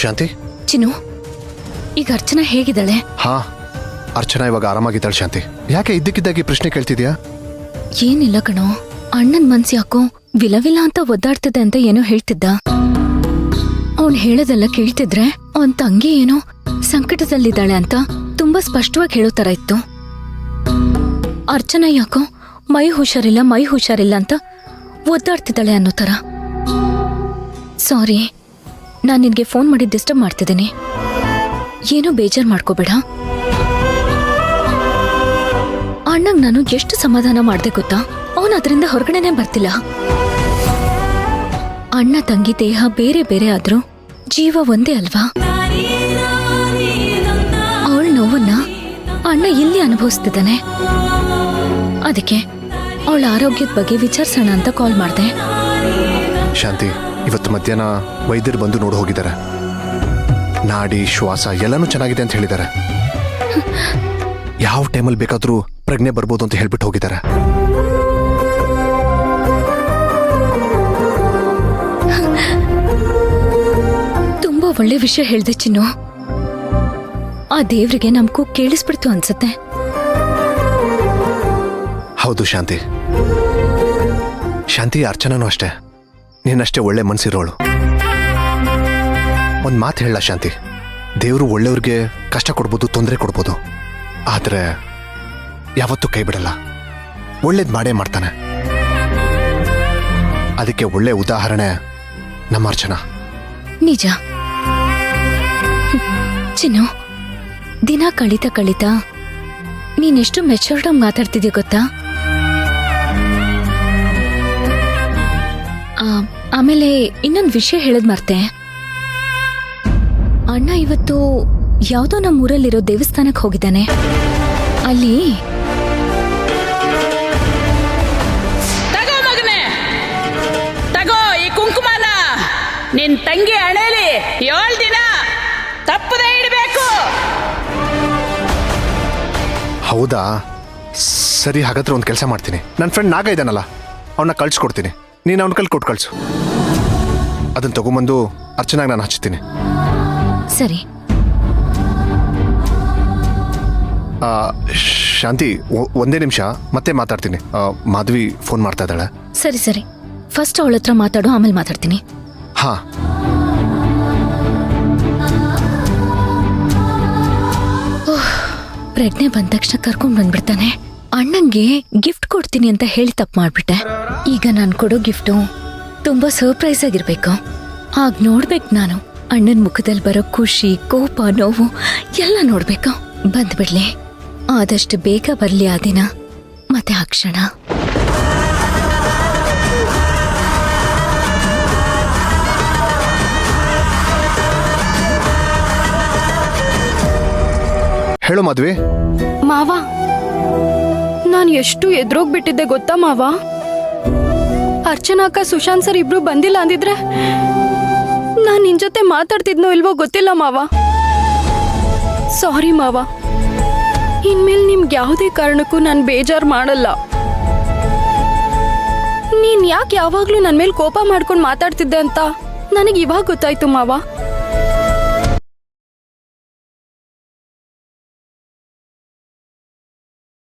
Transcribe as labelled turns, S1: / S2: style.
S1: ಶಾಂತಿ.
S2: ಚಿನ್ನು, ಈಗ ಅರ್ಚನಾ ಹೇಗಿದ್ದಾಳೆ?
S1: ಹಾ, ಅರ್ಚನಾ ಇವಾಗ ಆರಾಮಾಗಿದ್ದಾಳೆ ಶಾಂತಿ. ಯಾಕೆ ಇದ್ದಕ್ಕಿದ್ದಾಗಿ ಪ್ರಶ್ನೆ ಕೇಳ್ತಿದ್ಯಾ?
S2: ಏನಿಲ್ಲ ಕಣೋ, ಅಣ್ಣನ್ ಮನ್ಸು ಯಾಕೋ ವಿಲವಿಲ ಅಂತ ಒದ್ದಾಡ್ತಿದೆ ಅಂತ ಏನೋ ಹೇಳ್ತಿದ್ದ. ಅವನ್ ಹೇಳೋದೆಲ್ಲ ಕೇಳ್ತಿದ್ರೆ ಅವನ್ ತಂಗಿ ಏನೋ ಸಂಕಟದಲ್ಲಿದ್ದಾಳೆ ಅಂತ ತುಂಬಾ ಸ್ಪಷ್ಟವಾಗಿ ಹೇಳೋ ತರ ಇತ್ತು. ಅರ್ಚನಾ ಯಾಕೋ ಮೈ ಹುಷಾರಿಲ್ಲ ಅಂತ ಒದ್ದಾಡ್ತಿದ್ದಾಳೆ ಅನ್ನೋ ತರ. ಸಾರಿ, ನಾನ್ ನಿನ್ಗೆ ಫೋನ್ ಮಾಡಿ ಡಿಸ್ಟರ್ಬ್ ಮಾಡ್ತಿದ್ದೀನಿ. ಏನೋ ಬೇಜಾರ್ ಮಾಡ್ಕೋಬೇಡ. ಅಣ್ಣಂಗ್ ನಾನು ಎಷ್ಟು ಸಮಾಧಾನ ಮಾಡ್ದೆ ಗೊತ್ತಾ? ಅವನು ಅದರಿಂದ ಹೊರಗಡೆನೆ ಬರ್ತಿಲ್ಲ. ಅಣ್ಣ ತಂಗಿ ದೇಹ ಬೇರೆ ಬೇರೆ ಆದ್ರೂ ಜೀವ ಒಂದೇ ಅಲ್ವಾ? ಅವಳ ನೋವನ್ನ ಅಣ್ಣ ಇಲ್ಲಿ ಅನುಭವಿಸ್ತಿದ್ದಾನೆ. ಅದಕ್ಕೆ ಅವಳ ಆರೋಗ್ಯದ ಬಗ್ಗೆ ವಿಚಾರಿಸೋಣ ಅಂತ ಕಾಲ್ ಮಾಡ್ದೆ.
S1: ಶಾಂತಿ, ಇವತ್ತು ಮಧ್ಯಾಹ್ನ ವೈದ್ಯರು ಬಂದು ನೋಡಿ ಹೋಗಿದ್ದಾರೆ. ನಾಡಿ ಶ್ವಾಸ ಎಲ್ಲಾನು ಚೆನ್ನಾಗಿದೆ ಅಂತ ಹೇಳಿದ್ದಾರೆ. ಯಾವ ಟೈಮಲ್ಲಿ ಬೇಕಾದ್ರೂ ಪ್ರಜ್ಞೆ ಬರ್ಬೋದು ಅಂತ ಹೇಳ್ಬಿಟ್ಟು ಹೋಗಿದ್ದಾರೆ.
S2: ತುಂಬಾ ಒಳ್ಳೆ ವಿಷಯ ಹೇಳ್ದೆ ಚಿನ್ನು. ಆ ದೇವ್ರಿಗೆ ನಮ್ಗೂ ಕೇಳಿಸ್ಬಿಡ್ತು ಅನ್ಸತ್ತೆ.
S1: ಹೌದು ಶಾಂತಿ. ಶಾಂತಿ, ಅರ್ಚನಾನು ಅಷ್ಟೇ. ನೀನಷ್ಟೇ ಒಳ್ಳೆ ಮನ್ಸಿರೋಳು. ಒಂದ್ ಮಾತು ಹೇಳ ಶಾಂತಿ, ದೇವರು ಒಳ್ಳೆಯವ್ರಿಗೆ ಕಷ್ಟ ಕೊಡ್ಬೋದು, ತೊಂದರೆ ಕೊಡ್ಬೋದು, ಆದ್ರೆ ಯಾವತ್ತೂ ಕೈ ಬಿಡಲ್ಲ. ಒಳ್ಳೇದ್ ಮಾಡೇ ಮಾಡ್ತಾನೆ. ಅದಕ್ಕೆ ಒಳ್ಳೆ ಉದಾಹರಣೆ ನಮ್ಮ ಅರ್ಚನಾ.
S2: ನಿಜ ಚಿನ್ನು, ದಿನ ಕಳೀತಾ ನೀನೆಷ್ಟು ಮೆಚೂರ್ಡ್ ಆಗಿ ಮಾತಾಡ್ತಿದ್ಯಾ ಗೊತ್ತಾ? ಆಮೇಲೆ ಇನ್ನೊಂದು ವಿಷಯ ಹೇಳದ್ ಮರ್ತೆ. ಅಣ್ಣ ಇವತ್ತು ಯಾವುದೋ ನಮ್ಮೂರಲ್ಲಿರೋ ದೇವಸ್ಥಾನಕ್ಕೆ ಹೋಗಿದ್ದಾನೆ. ಅಲ್ಲಿ
S3: ತಗೋ ಮಗನೇ, ತಗೋ ಈ ಕುಂಕುಮನ. ನಿನ್ ತಂಗಿ ಹಣೆಲಿ 7 ದಿನ ತಪ್ಪದೇ ಇಡಬೇಕು.
S1: ಹೌದಾ? ಸರಿ, ಹಾಗಾದ್ರೆ ಒಂದು ಕೆಲಸ ಮಾಡ್ತೀನಿ. ನನ್ನ ಫ್ರೆಂಡ್ ನಾಗ ಇದ್ದಾನಲ್ಲ, ಅವನ್ನ ಕಳ್ಸಿಕೊಡ್ತೀನಿ. ನೀನು ಅವನ ಕೈಲಿ ಕೊಟ್ಟು ಕಳ್ಸು. ಅದನ್ನ ತಗೊಂಬಂದು ಅರ್ಚನಾಗ ನಾನು ಹಚ್ತೀನಿ.
S2: ಸರಿ.
S1: ಶಾಂತಿ, ಒಂದೇ ನಿಮಿಷ, ಮತ್ತೆ ಮಾತಾಡ್ತೀನಿ. ಮಾಧವಿ ಫೋನ್ ಮಾಡ್ತಾ ಇದ್ದಾಳೆ.
S2: ಸರಿ, ಫಸ್ಟ್ ಅವಳ ಹತ್ರ ಮಾತಾಡು, ಆಮೇಲೆ ಮಾತಾಡ್ತೀನಿ.
S1: ಹಾ.
S2: ಪ್ರಜ್ಞೆ ಬಂದ ತಕ್ಷಣ ಕರ್ಕೊಂಡ್ ಬಂದ್ಬಿಡ್ತಾನೆ. ಅಣ್ಣಂಗೆ ಗಿಫ್ಟ್ ಕೊಡ್ತೀನಿ ಅಂತ ಹೇಳಿ ತಪ್ಪು ಮಾಡ್ಬಿಟ್ಟೆ. ಈಗ ನಾನು ಕೊಡೋ ಗಿಫ್ಟು ತುಂಬಾ ಸರ್ಪ್ರೈಸ್ ಆಗಿರ್ಬೇಕು. ಆಗ ನೋಡ್ಬೇಕು ನಾನು ಅಣ್ಣನ ಮುಖದಲ್ಲಿ ಬರೋ ಖುಷಿ, ಕೋಪ, ನೋವು ಎಲ್ಲ ನೋಡ್ಬೇಕು. ಬಂದ್ಬಿಡ್ಲಿ, ಆದಷ್ಟು ಬೇಗ ಬರ್ಲಿ ಆ ದಿನ, ಮತ್ತೆ ಆ ಕ್ಷಣ.
S1: ಹೇಳು ಮದ್ವೆ.
S4: ಮಾವ, ನಾನು ಎಷ್ಟು ಎದ್ರೋಗ್ಬಿಟ್ಟಿದ್ದೆ ಗೊತ್ತಾ ಮಾವ? ಅರ್ಚನಾಕ ಸುಶಾಂತ್ ಸರ್ ಇಬ್ರು ಬಂದಿಲ್ಲ ಅಂದಿದ್ರೆ ನಾನು ನಿನ್ ಜೊತೆ ಮಾತಾಡ್ತಿದ್ನೋ ಇಲ್ವೋ ಗೊತ್ತಿಲ್ಲ ಮಾವ. ಸಾರಿ ಮಾವ. ಇನ್ಮೇಲೆ ನಿಮ್ಗೆ ಯಾವುದೇ ಕಾರಣಕ್ಕೂ ನಾನು ಬೇಜಾರು ಮಾಡಲ್ಲ. ನೀನ್ ಯಾಕೆ ಯಾವಾಗ್ಲೂ ನನ್ನ ಮೇಲೆ ಕೋಪ ಮಾಡ್ಕೊಂಡು ಮಾತಾಡ್ತಿದ್ದೆ ಅಂತ ನನಗೆ ಇವಾಗ ಗೊತ್ತಾಯ್ತು ಮಾವ.